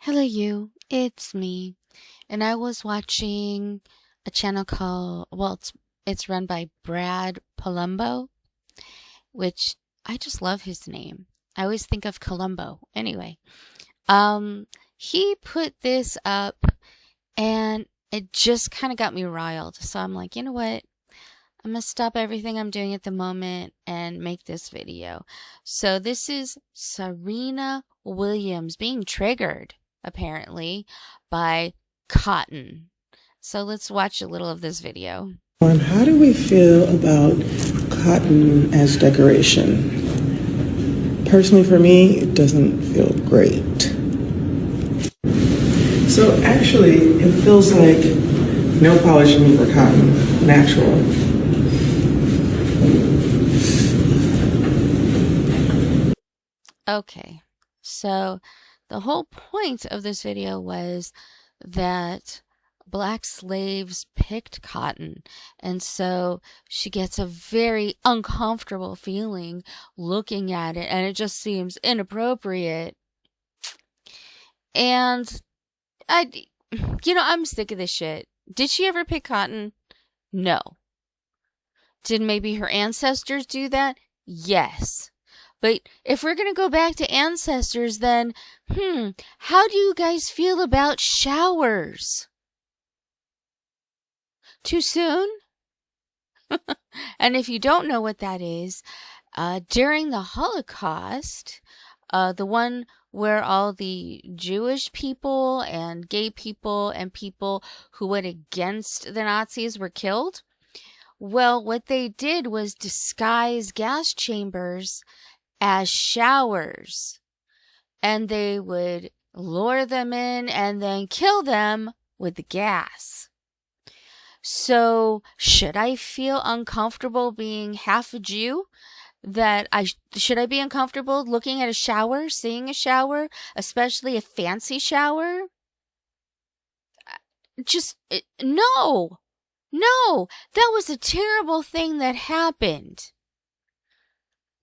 Hello, you. It's me. And I was watching a channel called, it's run by Brad Palumbo, which I just love his name. I always think of Columbo. Anyway, he put this up and it just kind of got me riled. So I'm like, you know what? I'm gonna stop everything I'm doing at the moment and make this video. So this is Serena Williams being triggered, apparently, by cotton. So let's watch a little of this video. How do we feel about cotton as decoration? Personally, for me, it doesn't feel great. So actually, it feels like no polish to me for cotton, natural. Okay, so the whole point of this video was that black slaves picked cotton, and so she gets a very uncomfortable feeling looking at it, and it just seems inappropriate. And I'm sick of this shit. Did she ever pick cotton? No. Did maybe her ancestors do that? Yes. But if we're going to go back to ancestors, then, how do you guys feel about showers? Too soon? And if you don't know what that is, during the Holocaust, the one where all the Jewish people and gay people and people who went against the Nazis were killed, well, what they did was disguise gas chambers as showers, and they would lure them in and then kill them with the gas. So should I feel uncomfortable being half a Jew? Should I be uncomfortable looking at a shower, seeing a shower, especially a fancy shower? No, that was a terrible thing that happened.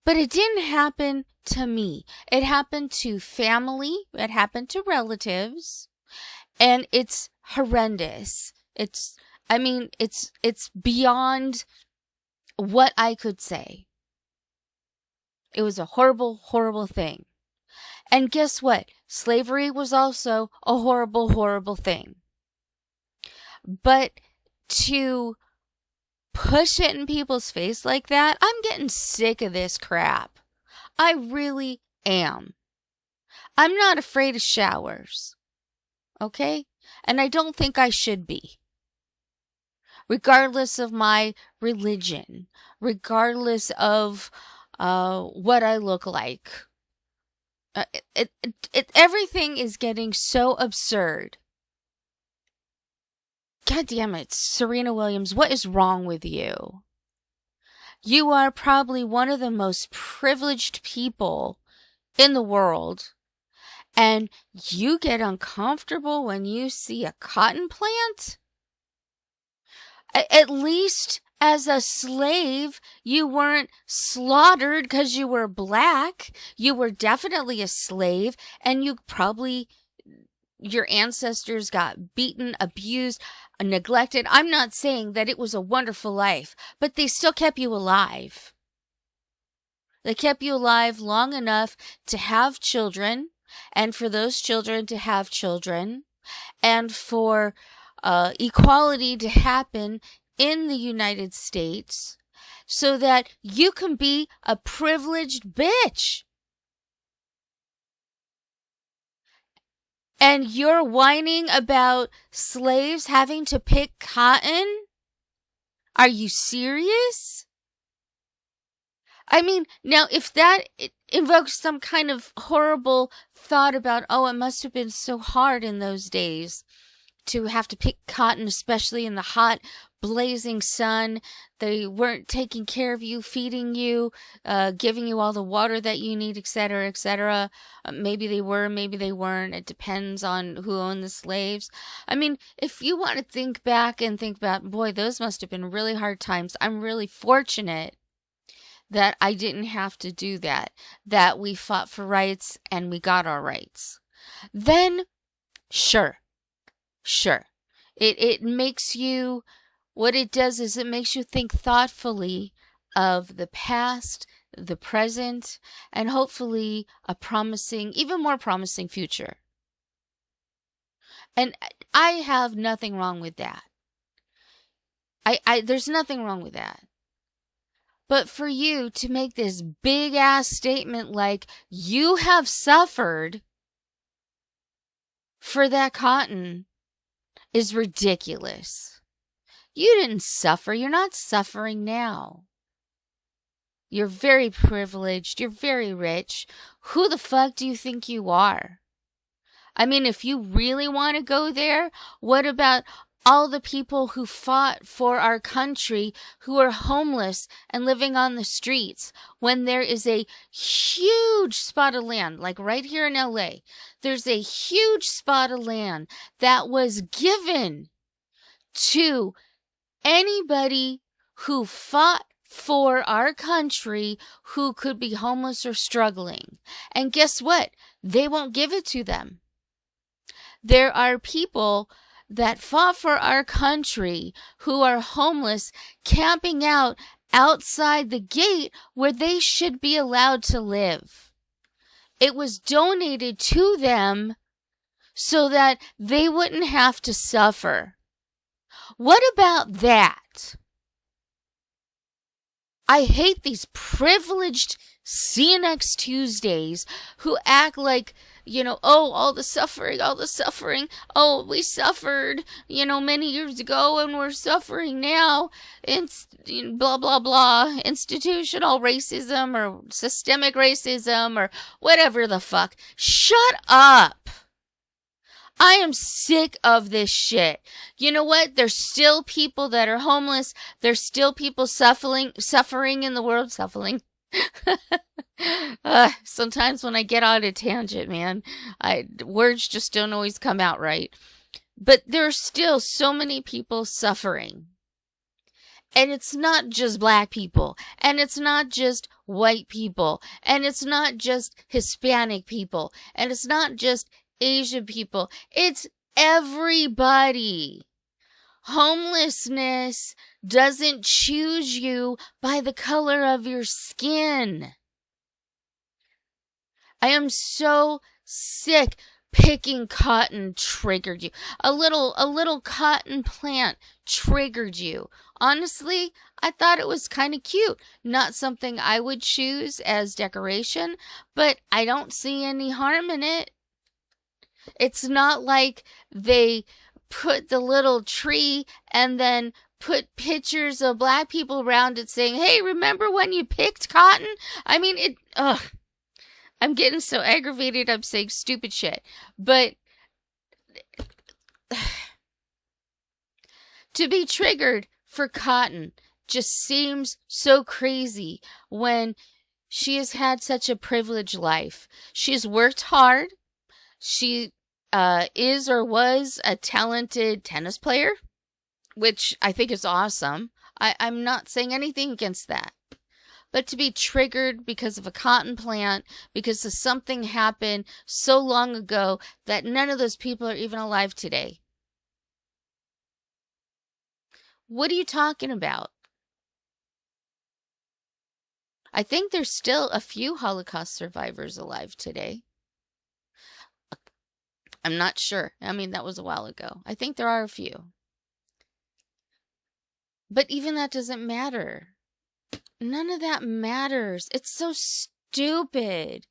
But it didn't happen to me. It happened to family. It happened to relatives. And it's horrendous. It's beyond what I could say. It was a horrible, horrible thing. And guess what? Slavery was also a horrible, horrible thing. But to push it in people's face like that, I'm getting sick of this crap. I really am. I'm not afraid of showers. Okay? And I don't think I should be. Regardless of my religion, regardless of what I look like. Everything is getting so absurd. God damn it, Serena Williams, what is wrong with you? You are probably one of the most privileged people in the world, and you get uncomfortable when you see a cotton plant? At least as a slave, you weren't slaughtered because you were black. You were definitely a slave, and your ancestors got beaten, abused, neglected. I'm not saying that it was a wonderful life, but they still kept you alive. They kept you alive long enough to have children, and for those children to have children, and for equality to happen in the United States so that you can be a privileged bitch. And you're whining about slaves having to pick cotton? Are you serious? I mean, now if that invokes some kind of horrible thought about, it must have been so hard in those days to have to pick cotton, especially in the hot, blazing sun. They weren't taking care of you, feeding you, giving you all the water that you need, etc., etc. Maybe they were, maybe they weren't. It depends on who owned the slaves. I mean, if you want to think back and think about, boy, those must have been really hard times. I'm really fortunate that I didn't have to do that we fought for rights and we got our rights. Then Sure. It makes you, what it does is it makes you think thoughtfully of the past, the present, and hopefully a promising, even more promising future. And I have nothing wrong with that. There's nothing wrong with that. But for you to make this big ass statement like you have suffered for that cotton is ridiculous. You didn't suffer. You're not suffering now. You're very privileged. You're very rich. Who the fuck do you think you are? I mean, if you really want to go there, what about all the people who fought for our country who are homeless and living on the streets when there is a huge spot of land, like right here in LA, there's a huge spot of land that was given to anybody who fought for our country who could be homeless or struggling. And guess what? They won't give it to them. There are people that fought for our country who are homeless, camping out outside the gate where they should be allowed to live. It was donated to them so that they wouldn't have to suffer. What about that? I hate these privileged CNX Tuesdays who act like, oh, all the suffering. Oh, we suffered, many years ago and we're suffering now. It's blah, blah, blah. Institutional racism or systemic racism or whatever the fuck. Shut up. I am sick of this shit. You know what? There's still people that are homeless. There's still people suffering in the world. Sometimes when I get on a tangent, man, words just don't always come out right. But there are still so many people suffering. And it's not just black people. And it's not just white people. And it's not just Hispanic people. And it's not just Asian people. It's everybody. Homelessness doesn't choose you by the color of your skin. I am so sick. Picking cotton triggered you. A little cotton plant triggered you. Honestly, I thought it was kind of cute. Not something I would choose as decoration, but I don't see any harm in it. It's not like they put the little tree and then put pictures of black people around it saying, hey, remember when you picked cotton? I mean, I'm getting so aggravated I'm saying stupid shit. But to be triggered for cotton just seems so crazy when she has had such a privileged life. She's worked hard. She is or was a talented tennis player, which I think is awesome. I'm not saying anything against that. But to be triggered because of a cotton plant, because of something happened so long ago that none of those people are even alive today. What are you talking about? I think there's still a few Holocaust survivors alive today. I'm not sure. I mean, that was a while ago. I think there are a few. But even that doesn't matter. None of that matters. It's so stupid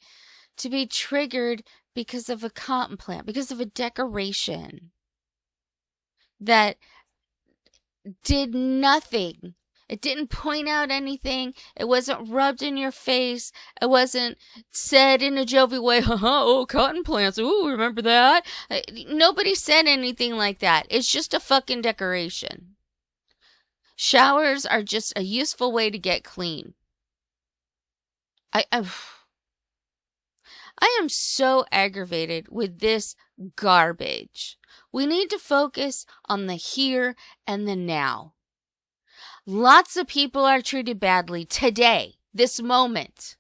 to be triggered because of a cotton plant, because of a decoration that did nothing. It didn't point out anything. It wasn't rubbed in your face. It wasn't said in a jovial way, oh, cotton plants, ooh, remember that? Nobody said anything like that. It's just a fucking decoration. Showers are just a useful way to get clean. I am so aggravated with this garbage. We need to focus on the here and the now. Lots of people are treated badly today, this moment.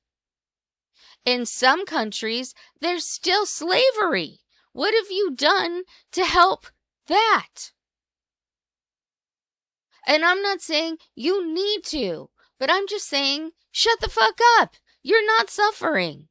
In some countries, there's still slavery. What have you done to help that? And I'm not saying you need to, but I'm just saying, shut the fuck up. You're not suffering.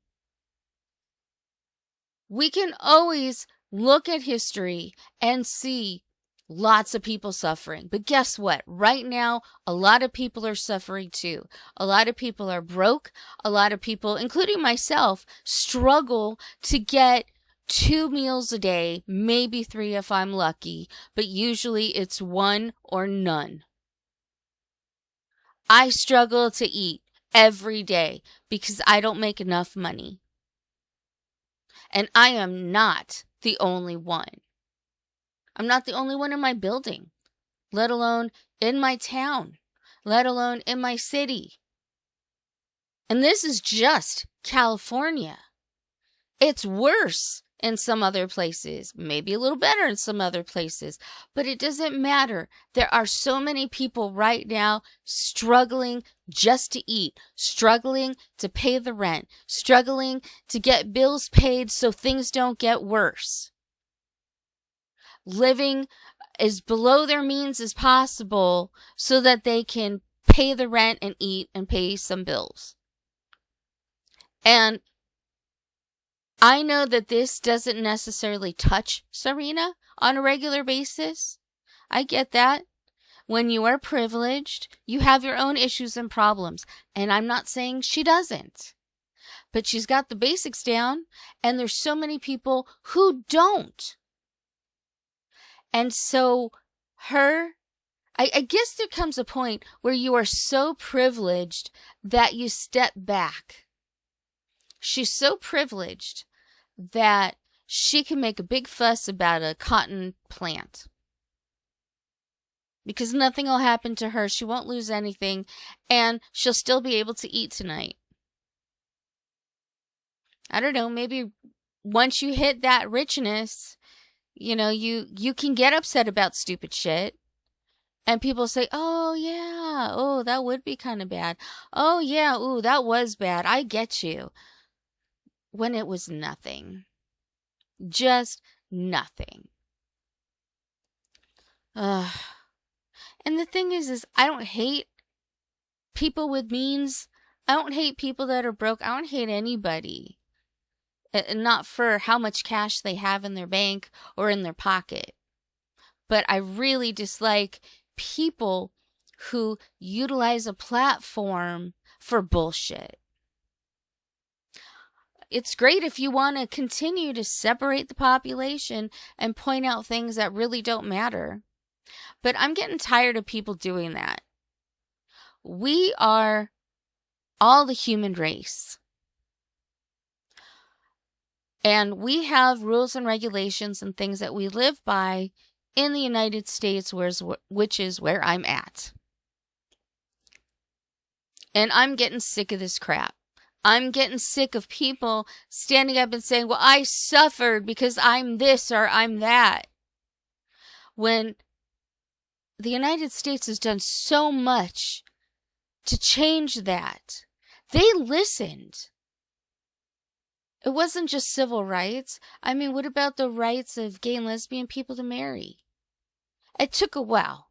We can always look at history and see lots of people suffering. But guess what? Right now, a lot of people are suffering too. A lot of people are broke. A lot of people, including myself, struggle to get 2 meals a day, maybe 3 if I'm lucky, but usually it's 1 or none. I struggle to eat every day because I don't make enough money. And I am not the only one. I'm not the only one in my building, let alone in my town, let alone in my city. And this is just California. It's worse in some other places, maybe a little better in some other places, but it doesn't matter. There are so many people right now struggling just to eat, struggling to pay the rent, struggling to get bills paid so things don't get worse. Living as below their means as possible so that they can pay the rent and eat and pay some bills. And I know that this doesn't necessarily touch Serena on a regular basis. I get that. When you are privileged, you have your own issues and problems. And I'm not saying she doesn't. But she's got the basics down, and there's so many people who don't. And so I guess there comes a point where you are so privileged that you step back. She's so privileged that she can make a big fuss about a cotton plant. Because nothing will happen to her. She won't lose anything. And she'll still be able to eat tonight. I don't know, maybe once you hit that richness, you know, you can get upset about stupid shit. And people say, oh, yeah, oh, that would be kind of bad. Oh, yeah, ooh, that was bad. I get you. When it was nothing. Just nothing. And the thing is I don't hate people with means. I don't hate people that are broke. I don't hate anybody. Not for how much cash they have in their bank or in their pocket. But I really dislike people who utilize a platform for bullshit. It's great if you want to continue to separate the population and point out things that really don't matter. But I'm getting tired of people doing that. We are all the human race. And we have rules and regulations and things that we live by in the United States, which is where I'm at. And I'm getting sick of this crap. I'm getting sick of people standing up and saying, well, I suffered because I'm this or I'm that. When the United States has done so much to change that. They listened. It wasn't just civil rights. I mean, what about the rights of gay and lesbian people to marry? It took a while.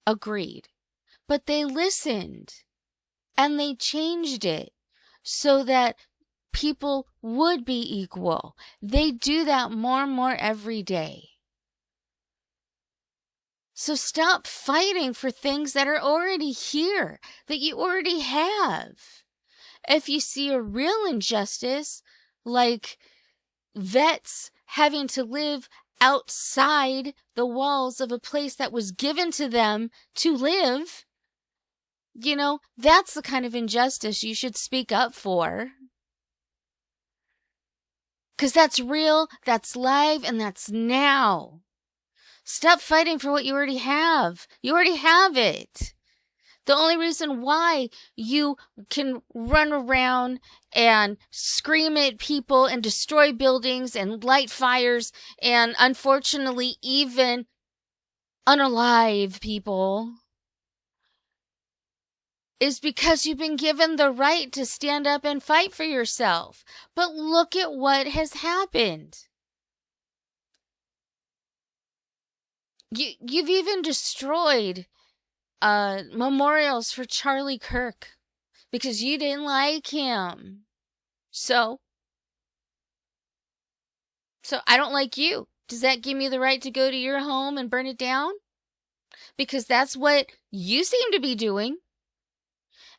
Agreed. But they listened. And they changed it so that people would be equal. They do that more and more every day. So stop fighting for things that are already here, that you already have. If you see a real injustice, like vets having to live outside the walls of a place that was given to them to live, you know, that's the kind of injustice you should speak up for. Because that's real, that's live, and that's now. Stop fighting for what you already have. You already have it. The only reason why you can run around and scream at people and destroy buildings and light fires and unfortunately even unalive people is because you've been given the right to stand up and fight for yourself. But look at what has happened. You've even destroyed memorials for Charlie Kirk because you didn't like him. So I don't like you. Does that give me the right to go to your home and burn it down? Because that's what you seem to be doing.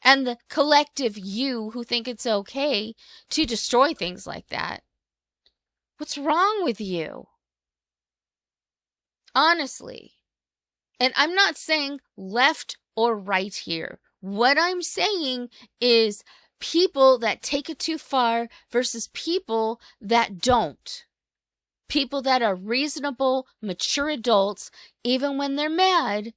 And the collective you who think it's okay to destroy things like that. What's wrong with you? Honestly. And I'm not saying left or right here. What I'm saying is people that take it too far versus people that don't. People that are reasonable, mature adults, even when they're mad,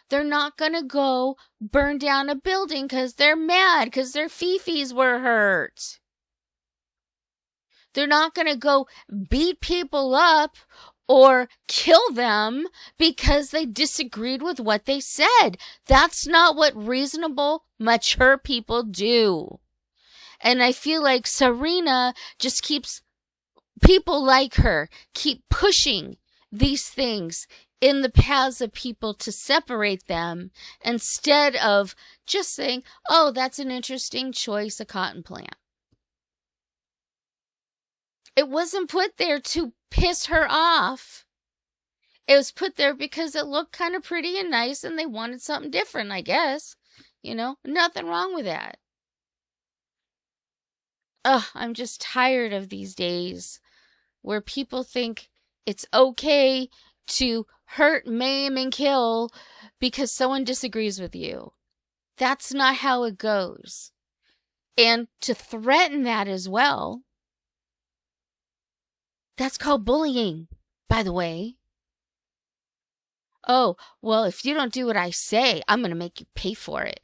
they're not going to go burn down a building because they're mad, because their fifis were hurt. They're not going to go beat people up or kill them because they disagreed with what they said. That's not what reasonable, mature people do. And I feel like Serena just keeps, people like her keep pushing these things in the paths of people to separate them instead of just saying, oh, that's an interesting choice, a cotton plant. It wasn't put there to piss her off. It was put there because it looked kind of pretty and nice and they wanted something different, I guess. You know, nothing wrong with that. Ugh, I'm just tired of these days where people think it's okay to hurt, maim, and kill because someone disagrees with you. That's not how it goes. And to threaten that as well, that's called bullying, by the way. Oh, well, if you don't do what I say, I'm going to make you pay for it.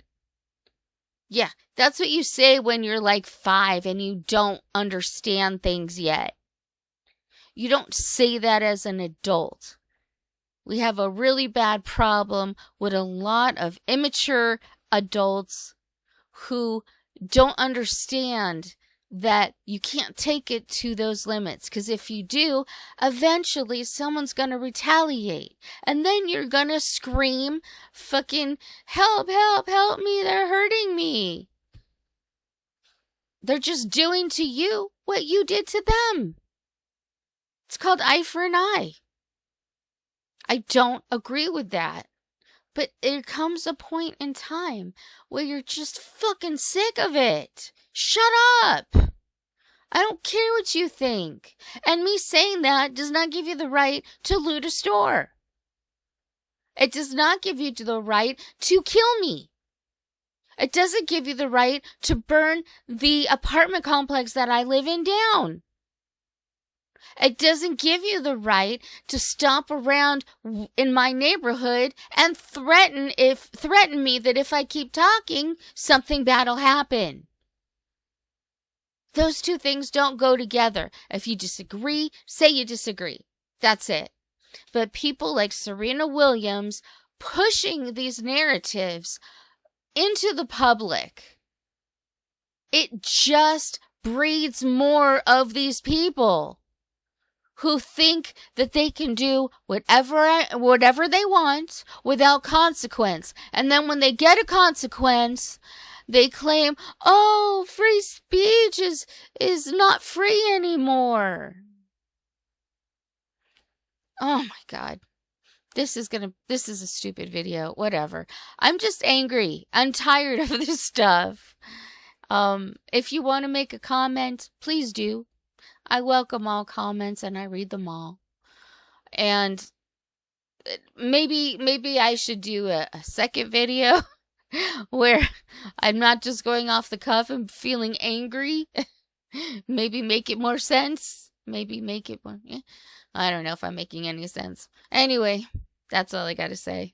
Yeah, that's what you say when you're like 5 and you don't understand things yet. You don't say that as an adult. We have a really bad problem with a lot of immature adults who don't understand that you can't take it to those limits. Because if you do, eventually someone's going to retaliate. And then you're going to scream, fucking, help, help, help me, they're hurting me. They're just doing to you what you did to them. It's called eye for an eye. I don't agree with that. But there comes a point in time where you're just fucking sick of it. Shut up. I don't care what you think. And me saying that does not give you the right to loot a store. It does not give you the right to kill me. It doesn't give you the right to burn the apartment complex that I live in down. It doesn't give you the right to stomp around in my neighborhood and threaten me that if I keep talking, something bad'll happen. Those two things don't go together. If you disagree, say you disagree. That's it. But people like Serena Williams pushing these narratives into the public, it just breeds more of these people who think that they can do whatever they want without consequence. And then when they get a consequence, they claim, oh, free speech is not free anymore. Oh my God. This is a stupid video. Whatever. I'm just angry. I'm tired of this stuff. If you want to make a comment, please do. I welcome all comments and I read them all. And maybe I should do a second video where I'm not just going off the cuff and feeling angry. Maybe make it more sense. Maybe make it more. I don't know if I'm making any sense. Anyway, that's all I got to say.